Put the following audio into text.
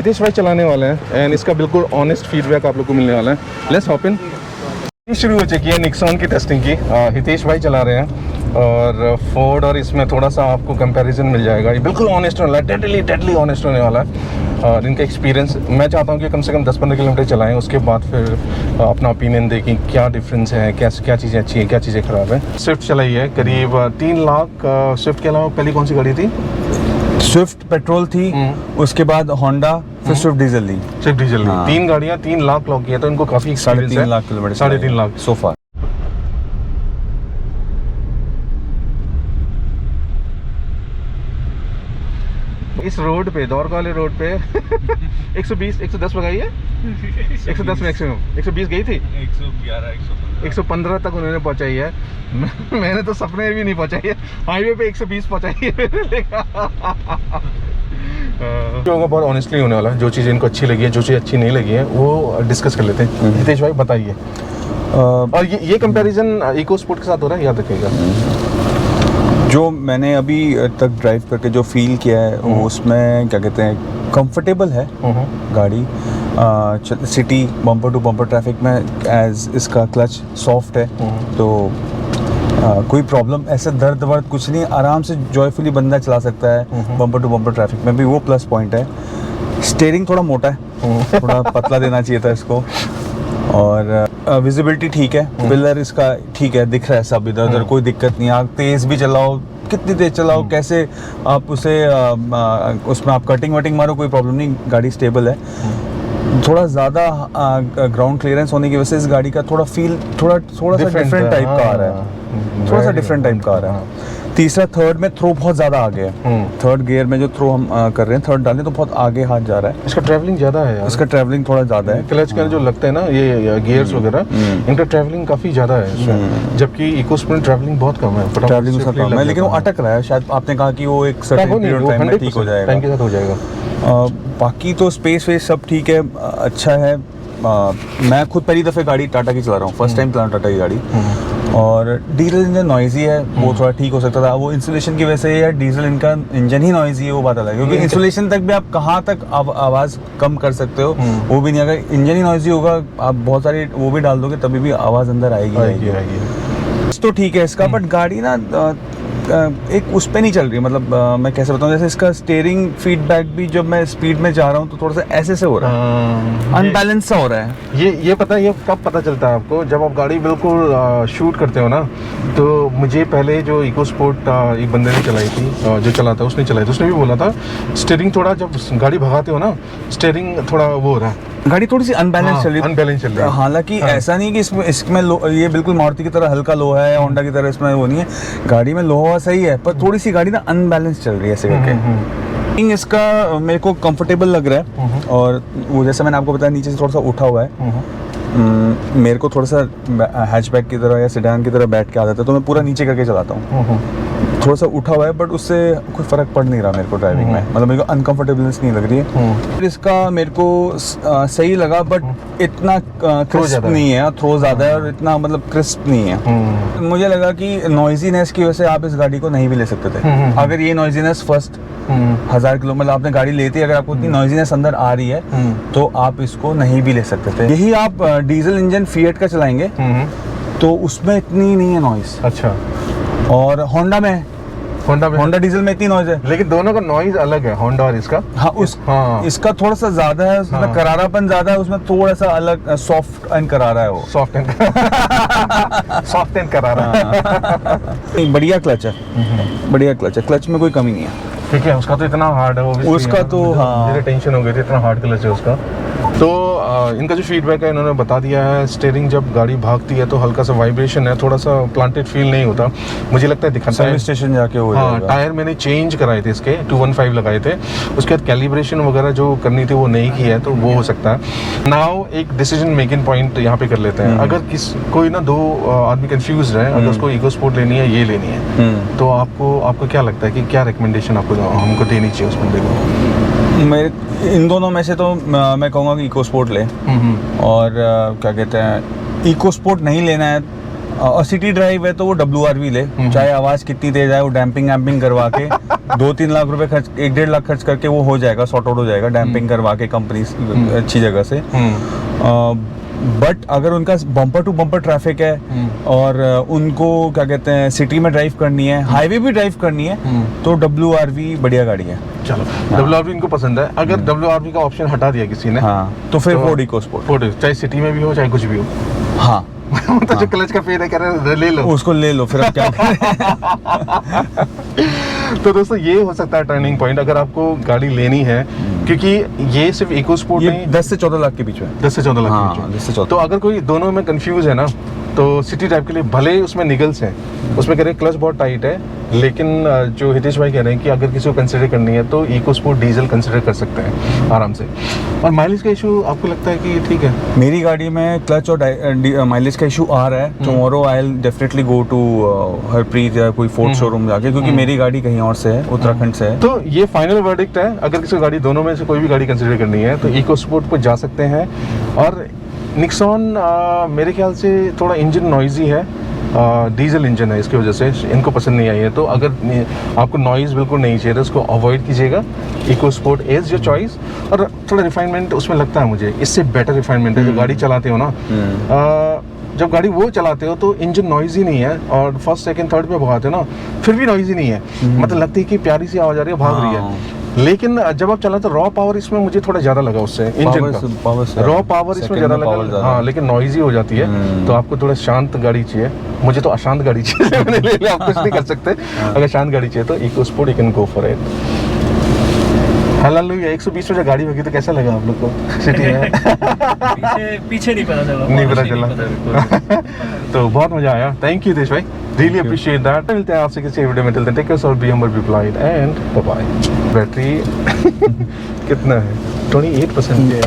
हितेश भाई चलाने वाले हैं एंड इसका बिल्कुल ऑनेस्ट फीडबैक आप लोग को मिलने वाला है। Let's hop in. शुरू हो चुकी है निक्सॉन की टेस्टिंग की। हितेश भाई चला रहे हैं और फोर्ड और इसमें थोड़ा सा आपको कंपैरिजन मिल जाएगा। ये बिल्कुल ऑनेस्ट होने वाला है, डेडली ऑनेस्ट होने वाला है। और इनका एक्सपीरियंस मैं चाहता हूँ कि कम से कम 10-15 किलोमीटर चलाएं, उसके बाद फिर अपना ओपिनियन दें कि क्या डिफरेंस है, क्या चीज़ें अच्छी हैं, क्या चीज़ें ख़राब हैं। स्विफ्ट चलाई है करीब 3 लाख। स्विफ्ट के अलावा पहली कौन सी गाड़ी थी? स्विफ्ट पेट्रोल थी, उसके बाद होंडा, फिर स्विफ्ट डीजल ली। स्विफ्ट डीजल ली। 3 गाड़ियाँ 3 लाख लॉक किया, तो इनको काफ़ी एक्सपीरियंस है। 3.5 लाख किलोमीटर, 3.5 लाख सोफा। इस रोड पे, दौर वाले रोड पे 120 110 लगाई है। 110 मैक्सिमम। 120 गई थी। 115 तक उन्होंने पहुंचाई है। मैंने तो सपने भी नहीं पहुंचाई है। हाईवे पे 120 पहुंचाई है। बहुत ऑनेस्टली होने वाला है। जो चीज़ इनको अच्छी लगी है, जो चीज़ अच्छी नहीं लगी है, वो डिस्कस कर लेते हैं। हितेश भाई बताइए। और ये कंपैरिजन इको स्पोर्ट के साथ हो रहा है, याद रखिएगा। जो मैंने अभी तक ड्राइव करके जो फील किया है, उसमें क्या कहते हैं, कंफर्टेबल है गाड़ी। City bumper to bumper traffic में एज इसका क्लच सॉफ्ट है, तो कोई प्रॉब्लम ऐसे दर्द वर्द कुछ नहीं, आराम से जॉयफुली बंदा चला सकता है बम्पर टू बम्पर ट्रैफिक में भी। वो प्लस पॉइंट है। स्टीयरिंग थोड़ा मोटा है, थोड़ा पतला देना चाहिए था इसको। और विजिबिलिटी ठीक है, पिलर इसका ठीक है, दिख रहा है सब इधर उधर, कोई दिक्कत नहीं। आप तेज भी चलाओ, कितनी तेज चलाओ, कैसे आप उसे उसमें आप कटिंग वटिंग मारो, कोई प्रॉब्लम नहीं, गाड़ी स्टेबल है। थोड़ा ज़्यादा ग्राउंड क्लियरेंस होने की वजह से इस गाड़ी का थोड़ा फील थोड़ा सा डिफरेंट टाइप का आ रहा है, थोड़ा सा डिफरेंट टाइप का आ रहा है। तीसरा, थर्ड में थ्रो बहुत ज़्यादा आगे है। थर्ड गियर में जो थ्रो हम कर रहे हैं, थर्ड डालें तो बहुत आगे हाथ जा रहा है। इसका ट्रैवलिंग ज़्यादा है यार। इसका ट्रैवलिंग थोड़ा ज़्यादा है। क्लच का जो लगता है ना, ये गियर्स वगैरह, इनका ट्रैवलिंग काफ़ी ज़्यादा है, जबकि इको स्प्रिंट ट्रैवलिंग बहुत कम है। ट्रैवलिंग उसका कम है, लेकिन वो अटक रहा है। शायद आपने कहा कि वो एक सर्टेन पीरियड टाइम में ठीक हो जाएगा, टाइम के साथ हो जाएगा। बाकी तो स्पेस वेस सब ठीक है, अच्छा है। मैं खुद पहली दफ़े गाड़ी टाटा की चला रहा हूँ, फर्स्ट टाइम चला रहा हूँ टाटा की गाड़ी। और डीजल इंजन नॉइजी है, वो थोड़ा ठीक हो सकता था। वो इंसुलेशन की वजह से या डीजल इनका इंजन ही नॉइजी है, वो बात अलग है, क्योंकि इंसुलेशन तक भी आप कहाँ तक आवाज़ कम कर सकते हो, वो भी नहीं। अगर इंजन ही नॉइजी होगा, आप बहुत सारी वो भी डाल दोगे, तभी भी आवाज़ अंदर आएगी। तो ठीक है इसका, बट गाड़ी ना एक उस पे नहीं चल रही है। मतलब मैं कैसे बताऊँ, जैसे इसका स्टीयरिंग फीडबैक भी जब मैं स्पीड में जा रहा हूँ तो थोड़ा सा ऐसे से हो रहा है, अनबैलेंस सा हो रहा है। ये पता है, ये कब पता चलता है आपको? जब आप गाड़ी बिल्कुल शूट करते हो ना। तो मुझे पहले जो इको स्पोर्ट एक बंदे ने चलाई थी, जो चलाता उसने चलाई थी, उसने भी बोला था स्टीयरिंग थोड़ा, जब गाड़ी भगाते हो ना, स्टीयरिंग थोड़ा वो हो रहा है, गाड़ी थोड़ी सी अनबैलेंस चल रही है। हालांकि ऐसा नहीं कि इसमें ये बिल्कुल मारुति की तरह हल्का लो है या होंडा की तरह इसमें वो नहीं है। गाड़ी में लो हुआ सही है, पर थोड़ी सी गाड़ी ना अनबैलेंस चल रही है ऐसे करके। इसका मेरे को कंफर्टेबल लग रहा है, और वो जैसे मैंने आपको बताया नीचे से थोड़ा सा उठा हुआ है। मेरे को थोड़ा सा हैचबैक की तरह या सेडान की तरह बैठ के आदत है, तो मैं पूरा नीचे करके चलाता हूँ। थोड़ा सा उठा हुआ है, बट उससे कोई फ़र्क पड़ नहीं रहा मेरे को ड्राइविंग में। मतलब मेरे को अनकंफर्टेबलनेस नहीं लग रही है। फिर इसका मेरे को सही लगा, बट इतना क्रिस्प नहीं है, थ्रो ज़्यादा है, और इतना मतलब क्रिस्प नहीं है। मुझे लगा कि नॉइजीनेस की वजह से आप इस गाड़ी को नहीं भी ले सकते थे। अगर ये नॉइजीनेस फर्स्ट 1000 किलो मतलब आपने गाड़ी लेती है, अगर आपको इतनी नॉइजीनेस अंदर आ रही है, तो आप इसको नहीं भी ले सकते थे। यही आप डीजल इंजन फिएट का चलाएंगे तो उसमें इतनी नहीं है नॉइज। अच्छा। और होंडा डीजल में इतनी नॉइज है, लेकिन दोनों का नॉइज अलग है, होंडा और इसका। इसका थोड़ा सा ज्यादा है, उसमें करारापन ज्यादा है, उसमें थोड़ा सा अलग सॉफ्ट एंड करारा है। वो सॉफ्ट एंड करारा। बढ़िया क्लच है, क्लच में कोई कमी नहीं है। ठीक है, उसका तो इतना हार्ड है, उसका तो मुझे टेंशन हो गई थी, इतना हार्ड क्लच है उसका। तो इनका जो फीडबैक है इन्होंने बता दिया है। स्टीयरिंग जब गाड़ी भागती है तो हल्का सा वाइब्रेशन है, थोड़ा सा प्लांटेड फील नहीं होता, मुझे लगता है दिखाता है। सर्विस स्टेशन जाके हो जाएगा। टायर मैंने चेंज कराए थे इसके, 215 लगाए थे, उसके बाद कैलिब्रेशन वगैरह जो करनी थी वो नहीं की है, तो वो हो सकता है। नाउ एक डिसीजन मेकिंग पॉइंट यहाँ पे कर लेते हैं। अगर कोई ना दो आदमी कंफ्यूज रहे, अगर उसको इको स्पोर्ट लेनी है, ये लेनी है, तो आपको क्या लगता है कि क्या रिकमेंडेशन हमको देनी चाहिए उस बंदे को? मेरे इन दोनों में से तो मैं कहूँगा कि इको स्पोर्ट ले। और क्या कहते हैं, इको स्पोर्ट नहीं लेना है और सिटी ड्राइव है तो वो WRV ले, चाहे आवाज़ कितनी तेज आए, वो डैम्पिंग करवा के 2-3 लाख रुपए खर्च 1-1.5 लाख खर्च करके वो हो जाएगा, सॉर्ट आउट हो जाएगा, डैम्पिंग करवा के कंपनी अच्छी जगह से। बट अगर उनका बम्पर टू बम्पर ट्रैफिक है और उनको क्या कहते हैं सिटी में ड्राइव करनी है, हाईवे भी ड्राइव करनी है, तो WRV बढ़िया गाड़ी है। चलो WRV इनको पसंद है। अगर WRV का ऑप्शन हटा दिया किसी ने, हाँ, तो फिर फोर्ड इकोस्पोर्ट, चाहे सिटी में भी हो चाहे कुछ भी हो। हाँ तो जो क्लच का पेन है कह रहे ले लो, उसको ले लो, फिर अब क्या करें। तो दोस्तों ये हो सकता है टर्निंग पॉइंट अगर आपको गाड़ी लेनी है, क्योंकि ये सिर्फ इकोस्पोर्ट ये नहीं, 10 से 14 लाख के बीच में, 10 से 14 लाख हाँ, के बीच में। 10 से 14। तो अगर कोई दोनों में कंफ्यूज है ना, तो सिटी टाइप के लिए भले ही उसमें निगल्स हैं, उसमें कह रहे हैं क्लच बहुत टाइट है, लेकिन जो हितेश भाई कह रहे हैं कि अगर किसी को कंसिडर करनी है तो इकोस्पोर्ट डीजल कंसिडर कर सकते हैं आराम से। और माइलेज का इशू आपको लगता है कि ठीक है? मेरी गाड़ी में क्लच और माइलेज का इशू आ रहा है। Tomorrow I will definitely go to Harpreet या कोई फोर्ड शोरूम जाके, क्योंकि मेरी गाड़ी कहीं और से है, उत्तराखंड से है। तो ये फाइनल वर्डिक्ट है, अगर किसी को गाड़ी दोनों में से कोई भी गाड़ी कंसिडर करनी है तो इकोस्पोर्ट पर जा सकते हैं। और निक्सॉन मेरे ख्याल से थोड़ा इंजन नॉइजी है, डीजल इंजन है, इसकी वजह से इनको पसंद नहीं आई है। तो अगर आपको नॉइज़ बिल्कुल नहीं चाहिए तो उसको अवॉइड कीजिएगा। EcoSport is your choice. और थोड़ा रिफाइनमेंट उसमें लगता है मुझे, इससे बेटर रिफाइनमेंट है। जो गाड़ी चलाते हो ना, जब गाड़ी वो चलाते हो तो इंजन नॉइजी नहीं है, और फर्स्ट सेकंड थर्ड पे भगाते हो ना फिर भी नॉइजी नहीं है, मतलब लगती है कि प्यारी सी आवाज आ रही है, भाग रही है। लेकिन जब आप चलाते हो रॉ पावर इसमें मुझे थोड़ा ज़्यादा लगा उससे, इंजन का रॉ पावर इसमें ज़्यादा लगा, हाँ, लेकिन नॉइजी हो जाती है। तो आपको थोड़ा शांत गाड़ी चाहिए, मुझे तो अशांत गाड़ी चाहिए, मैंने ले लिया, आप कुछ नहीं कर सकते। अगर शांत गाड़ी चाहिए तो EcoSport you can go for it. Hallelujah, 120 में गाड़ी होगी तो कैसा लगा आप लोग को सिटी में? पीछे नहीं पता चला, नहीं पता चला। तो बहुत मजा आया, थैंक यू हितेश भाई, रियली अप्रिशिएट दैट। मिलते हैं आपसे किसी वीडियो में, till then take care, be humble, be polite and bye bye. Battery कितना है? 28% है।